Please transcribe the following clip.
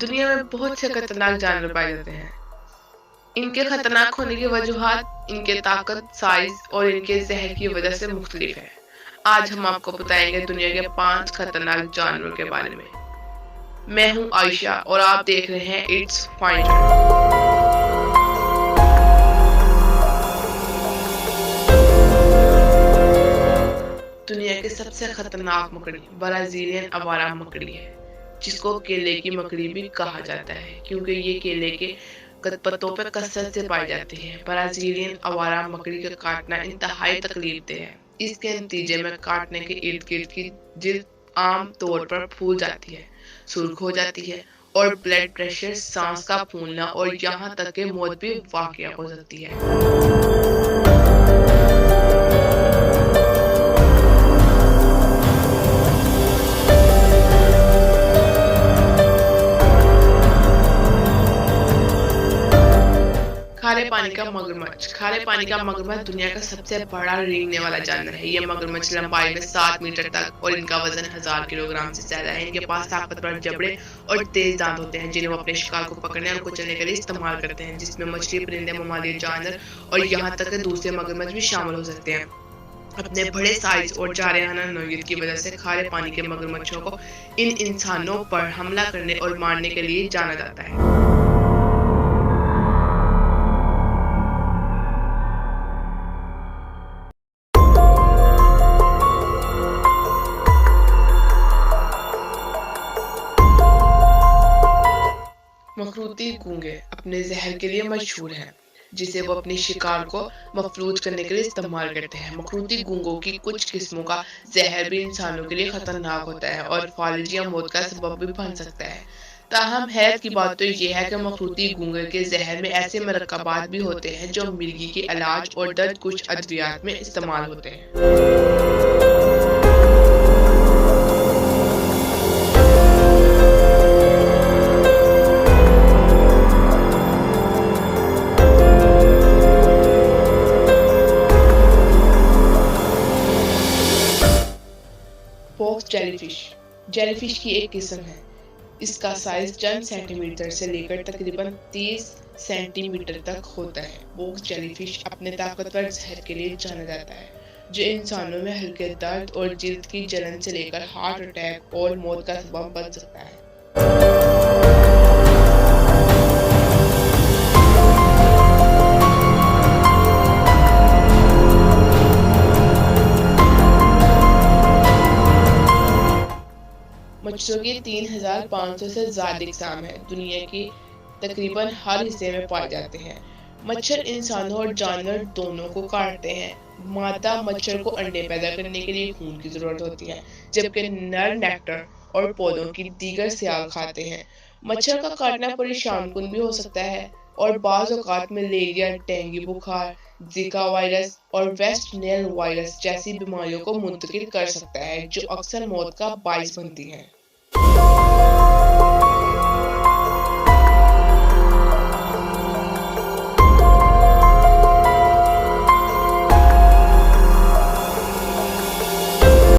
दुनिया में बहुत से खतरनाक जानवर पाए जाते हैं। इनके खतरनाक होने की वजूहात इनके ताकत, साइज और इनके जहर की वजह से मुख्तलिफ है। आज हम आपको बताएंगे दुनिया के 5 खतरनाक जानवरों के बारे में। मैं हूं आयशा और आप देख रहे हैं इट्स फाइंडर। दुनिया की सबसे खतरनाक मकड़ी ब्राजीलियन आवारा मकड़ी है, जिसको केले की मकड़ी भी कहा जाता है क्योंकि ये केले के पत्तों पर कसरत से पाई जाती है। ब्राजीलियन आवारा मकड़ी का काटना इंतहाई तकलीफदेह है। इसके नतीजे में काटने के इर्द गिर्द की जिल्द आम तौर पर फूल जाती है, सुर्ख हो जाती है और ब्लड प्रेशर, सांस का फूलना और यहाँ तक कि मौत भी वाक़या हो सकती है। खारे पानी का मगरमच्छ। खारे पानी का मगरमच्छ दुनिया का सबसे बड़ा रेंगने वाला जानवर है। ये मगरमच्छ लंबाई में 7 मीटर तक और इनका वजन 1000 किलोग्राम से ज्यादा है। इनके पास ताकतवर जबड़े और तेज दांत होते हैं, जिन्हें वो अपने शिकार को पकड़ने और कुचलने के लिए इस्तेमाल करते हैं, जिसमें मछली, परिंदे, ममालिया जानवर और यहाँ तक कि दूसरे मगरमच्छ भी शामिल हो सकते हैं। अपने बड़े साइज और जारहाना नौयत की वजह से खारे पानी के मगरमच्छों को इन इंसानों पर हमला करने और मारने के लिए जाना जाता है। मखरूती गूंगे अपने जहर के लिए मशहूर हैं, जिसे वो अपने शिकार को मफलूज करने के लिए इस्तेमाल करते हैं। मखरूती गूंगों की कुछ किस्मों का जहर भी इंसानों के लिए खतरनाक होता है और फालिज या मौत का सबब भी बन सकता है। ताहम हैरत की बात तो यह है कि मखरूती गूंगे के जहर में ऐसे मरकबात भी होते हैं जो मिर्गी के इलाज और दर्द कुछ अद्वियात में इस्तेमाल होते हैं। बॉक्स जेलीफिश जेलीफिश की एक किस्म है। इसका साइज चंद सेंटीमीटर से लेकर तकरीबन 30 सेंटीमीटर तक होता है। बॉक्स जेलीफिश अपने ताकतवर जहर के लिए जाना जाता है, जो इंसानों में हल्के दर्द और जिल्द की जलन से लेकर हार्ट अटैक और मौत का सबब बन सकता है। मच्छरों के 3500 से ज्यादा इकसाम हैं। दुनिया की तकरीबन हर हिस्से में पाए जाते हैं। मच्छर इंसानों और जानवर दोनों को काटते हैं। मादा मच्छर को अंडे पैदा करने के लिए खून की जरूरत होती है, जबकि नर नेक्टर और पौधों की दीगर सियाल खाते हैं। मच्छर का काटना परेशानकुन भी हो सकता है और बाज़ औक़ात मलेरिया, डेंगू बुखार, जिका वायरस और वेस्ट नाइल वायरस जैसी बीमारियों को मुंतकिल कर सकता है, जो अक्सर मौत का बाइस बनती है।